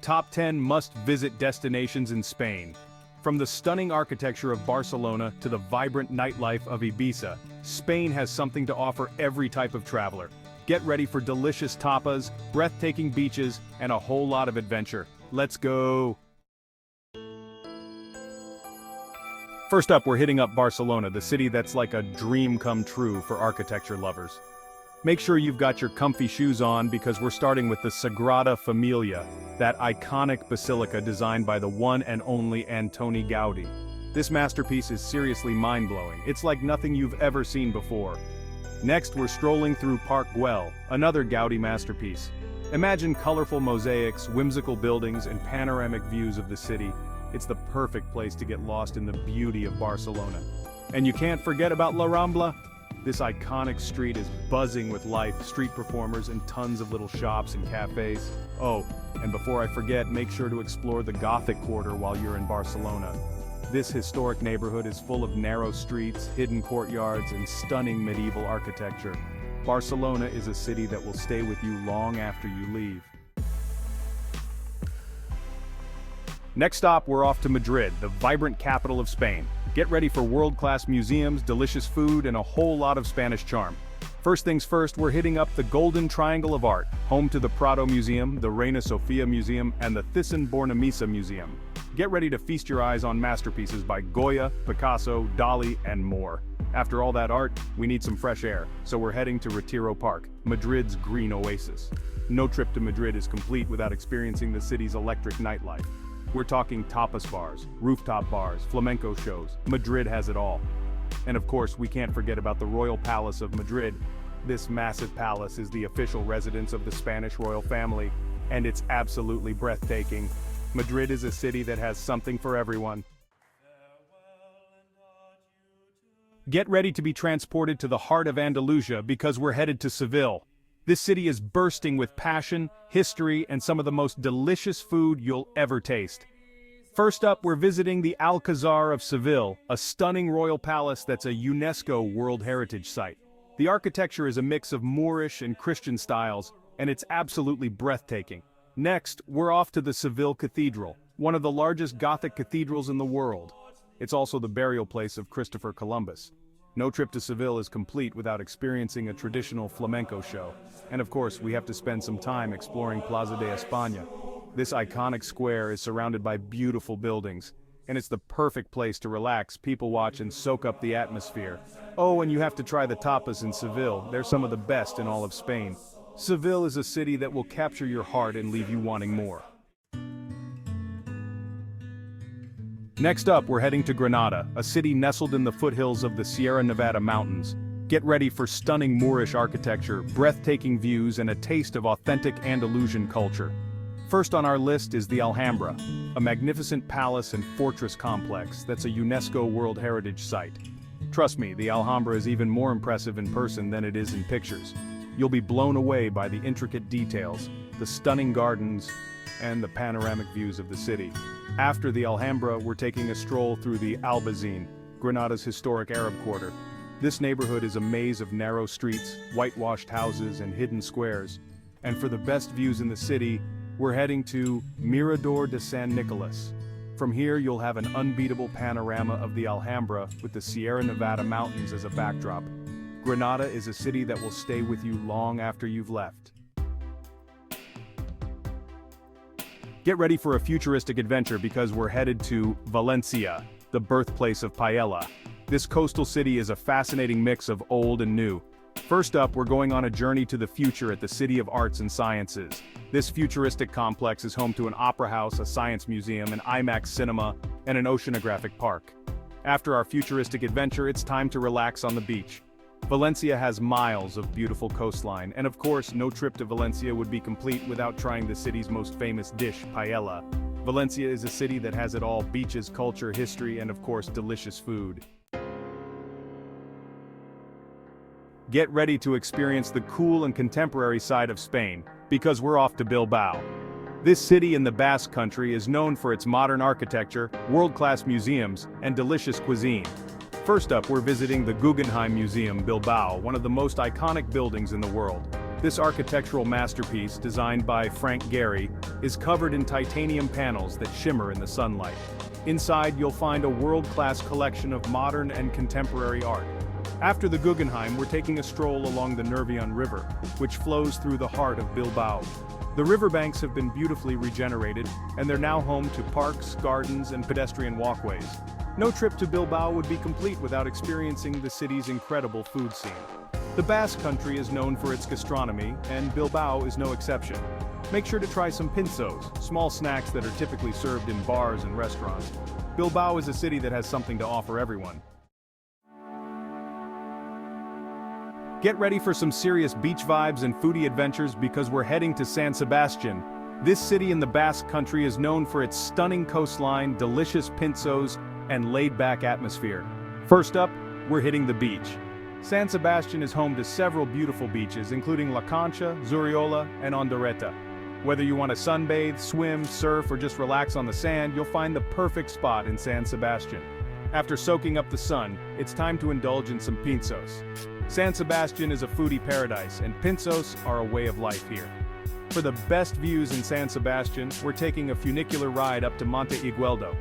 Top 10 must-visit destinations in Spain. From the stunning architecture of Barcelona to the vibrant nightlife of Ibiza, Spain has something to offer every type of traveler. Get ready for delicious tapas, breathtaking beaches, and a whole lot of adventure. Let's go! First up, we're hitting up Barcelona, the city that's like a dream come true for architecture lovers. Make sure you've got your comfy shoes on because we're starting with the Sagrada Familia, that iconic basilica designed by the one and only Antoni Gaudí. This masterpiece is seriously mind-blowing. It's like nothing you've ever seen before. Next, we're strolling through Park Güell, another Gaudí masterpiece. Imagine colorful mosaics, whimsical buildings, and panoramic views of the city. It's the perfect place to get lost in the beauty of Barcelona. And you can't forget about La Rambla. This iconic street is buzzing with life, street performers, and tons of little shops and cafes. Oh, and before I forget, make sure to explore the Gothic Quarter while you're in Barcelona. This historic neighborhood is full of narrow streets, hidden courtyards, and stunning medieval architecture. Barcelona is a city that will stay with you long after you leave. Next stop, we're off to Madrid, the vibrant capital of Spain. Get ready for world-class museums, delicious food, and a whole lot of Spanish charm. First things first, we're hitting up the Golden Triangle of Art, home to the Prado Museum, the Reina Sofia Museum, and the Thyssen-Bornemisza Museum. Get ready to feast your eyes on masterpieces by Goya, Picasso, Dali, and more. After all that art, we need some fresh air, so we're heading to Retiro Park, Madrid's green oasis. No trip to Madrid is complete without experiencing the city's electric nightlife. We're talking tapas bars, rooftop bars, flamenco shows. Madrid has it all. And of course, we can't forget about the Royal Palace of Madrid. This massive palace is the official residence of the Spanish royal family, and it's absolutely breathtaking. Madrid is a city that has something for everyone. Get ready to be transported to the heart of Andalusia because we're headed to Seville. This city is bursting with passion, history, and some of the most delicious food you'll ever taste. First up, we're visiting the Alcazar of Seville, a stunning royal palace that's a UNESCO World Heritage Site. The architecture is a mix of Moorish and Christian styles, and it's absolutely breathtaking. Next, we're off to the Seville Cathedral, one of the largest Gothic cathedrals in the world. It's also the burial place of Christopher Columbus. No trip to Seville is complete without experiencing a traditional flamenco show. And of course, we have to spend some time exploring Plaza de España. This iconic square is surrounded by beautiful buildings, and it's the perfect place to relax, people watch, and soak up the atmosphere. Oh, and you have to try the tapas in Seville. They're some of the best in all of Spain. Seville is a city that will capture your heart and leave you wanting more. Next up, we're heading to Granada, a city nestled in the foothills of the Sierra Nevada mountains. Get ready for stunning Moorish architecture, breathtaking views, and a taste of authentic Andalusian culture. First on our list is the Alhambra, a magnificent palace and fortress complex that's a UNESCO World Heritage Site. Trust me, the Alhambra is even more impressive in person than it is in pictures. You'll be blown away by the intricate details, the stunning gardens, and the panoramic views of the city. After the Alhambra, we're taking a stroll through the Albayzín, Granada's historic Arab quarter. This neighborhood is a maze of narrow streets, whitewashed houses, and hidden squares. And for the best views in the city, we're heading to Mirador de San Nicolas. From here, you'll have an unbeatable panorama of the Alhambra with the Sierra Nevada mountains as a backdrop. Granada is a city that will stay with you long after you've left. Get ready for a futuristic adventure because we're headed to Valencia, the birthplace of paella. This coastal city is a fascinating mix of old and new. First up, we're going on a journey to the future at the City of Arts and Sciences. This futuristic complex is home to an opera house, a science museum, an IMAX cinema, and an oceanographic park. After our futuristic adventure, it's time to relax on the beach. Valencia has miles of beautiful coastline, and of course, no trip to Valencia would be complete without trying the city's most famous dish, paella. Valencia is a city that has it all: beaches, culture, history, and of course, delicious food. Get ready to experience the cool and contemporary side of Spain, because we're off to Bilbao. This city in the Basque Country is known for its modern architecture, world-class museums, and delicious cuisine. First up, we're visiting the Guggenheim Museum, Bilbao, one of the most iconic buildings in the world. This architectural masterpiece, designed by Frank Gehry, is covered in titanium panels that shimmer in the sunlight. Inside, you'll find a world-class collection of modern and contemporary art. After the Guggenheim, we're taking a stroll along the Nervión River, which flows through the heart of Bilbao. The riverbanks have been beautifully regenerated, and they're now home to parks, gardens, and pedestrian walkways. No trip to Bilbao would be complete without experiencing the city's incredible food scene. The Basque Country is known for its gastronomy, and Bilbao is no exception. Make sure to try some pinzos, small snacks that are typically served in bars and restaurants. Bilbao is a city that has something to offer everyone. Get ready for some serious beach vibes and foodie adventures because we're heading to San Sebastián. This city in the Basque Country is known for its stunning coastline, delicious pinzos, and laid-back atmosphere. First up, we're hitting the beach. San Sebastián is home to several beautiful beaches, including La Concha, Zuriola, and Ondoreta. Whether you want to sunbathe, swim, surf, or just relax on the sand, you'll find the perfect spot in San Sebastián. After soaking up the sun, it's time to indulge in some pinzos. San Sebastián is a foodie paradise, and pinzos are a way of life here. For the best views in San Sebastián, we're taking a funicular ride up to Monte Igueldo.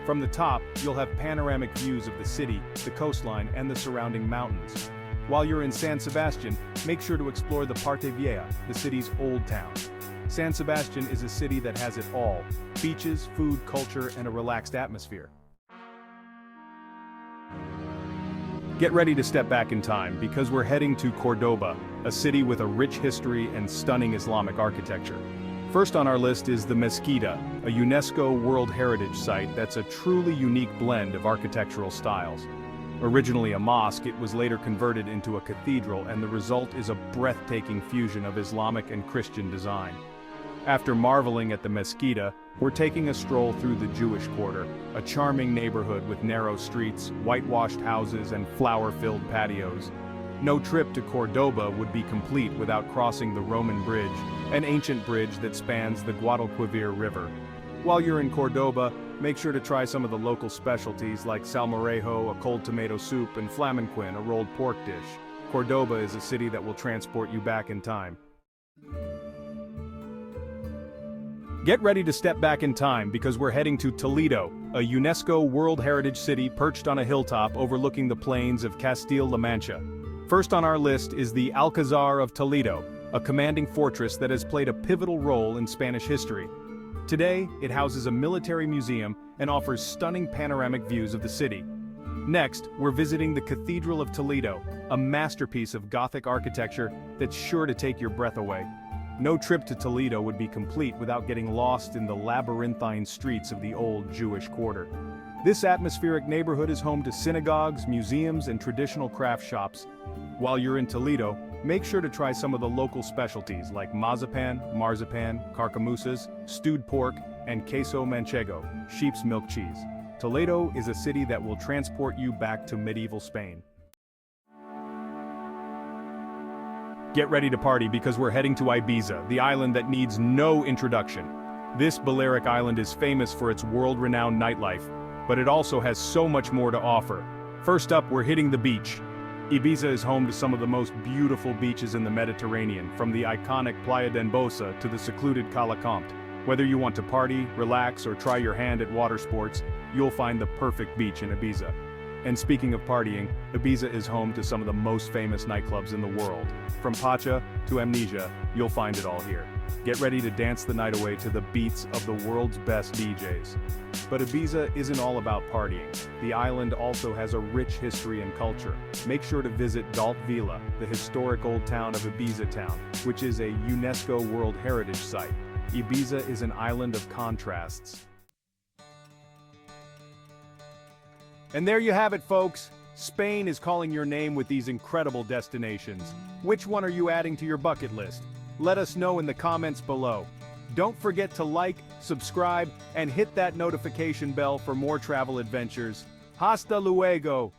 From the top, you'll have panoramic views of the city, the coastline, and the surrounding mountains. While you're in San Sebastián, make sure to explore the Parte Vieja, the city's old town. San Sebastián is a city that has it all: beaches, food, culture, and a relaxed atmosphere. Get ready to step back in time because we're heading to Córdoba, a city with a rich history and stunning Islamic architecture. First on our list is the Mezquita, a UNESCO World Heritage Site that's a truly unique blend of architectural styles. Originally a mosque, it was later converted into a cathedral, and the result is a breathtaking fusion of Islamic and Christian design. After marveling at the Mezquita, we're taking a stroll through the Jewish Quarter, a charming neighborhood with narrow streets, whitewashed houses, and flower-filled patios. No trip to Córdoba would be complete without crossing the Roman Bridge, an ancient bridge that spans the Guadalquivir River. While you're in Córdoba, make sure to try some of the local specialties like salmorejo, a cold tomato soup, and flamenquin, a rolled pork dish. Córdoba is a city that will transport you back in time. Get ready to step back in time because we're heading to Toledo, a UNESCO World Heritage City perched on a hilltop overlooking the plains of Castile-La Mancha. First on our list is the Alcázar of Toledo, a commanding fortress that has played a pivotal role in Spanish history. Today, it houses a military museum and offers stunning panoramic views of the city. Next, we're visiting the Cathedral of Toledo, a masterpiece of Gothic architecture that's sure to take your breath away. No trip to Toledo would be complete without getting lost in the labyrinthine streets of the old Jewish Quarter. This atmospheric neighborhood is home to synagogues, museums, and traditional craft shops. While you're in Toledo, make sure to try some of the local specialties like mazapan, marzipan, carcamusas, stewed pork, and queso manchego, sheep's milk cheese. Toledo is a city that will transport you back to medieval Spain. Get ready to party because we're heading to Ibiza, the island that needs no introduction. This Balearic island is famous for its world-renowned nightlife, but it also has so much more to offer. First up, we're hitting the beach. Ibiza is home to some of the most beautiful beaches in the Mediterranean, from the iconic Playa d'Embosa to the secluded Cala Comte. Whether you want to party, relax, or try your hand at water sports, you'll find the perfect beach in Ibiza. And speaking of partying, Ibiza is home to some of the most famous nightclubs in the world. From Pacha to Amnesia, you'll find it all here. Get ready to dance the night away to the beats of the world's best DJs. But Ibiza isn't all about partying. The island also has a rich history and culture. Make sure to visit Dalt Vila, the historic old town of Ibiza Town, which is a UNESCO World Heritage Site. Ibiza is an island of contrasts. And there you have it, folks. Spain is calling your name with these incredible destinations. Which one are you adding to your bucket list? Let us know in the comments below. Don't forget to like, subscribe, and hit that notification bell for more travel adventures. Hasta luego!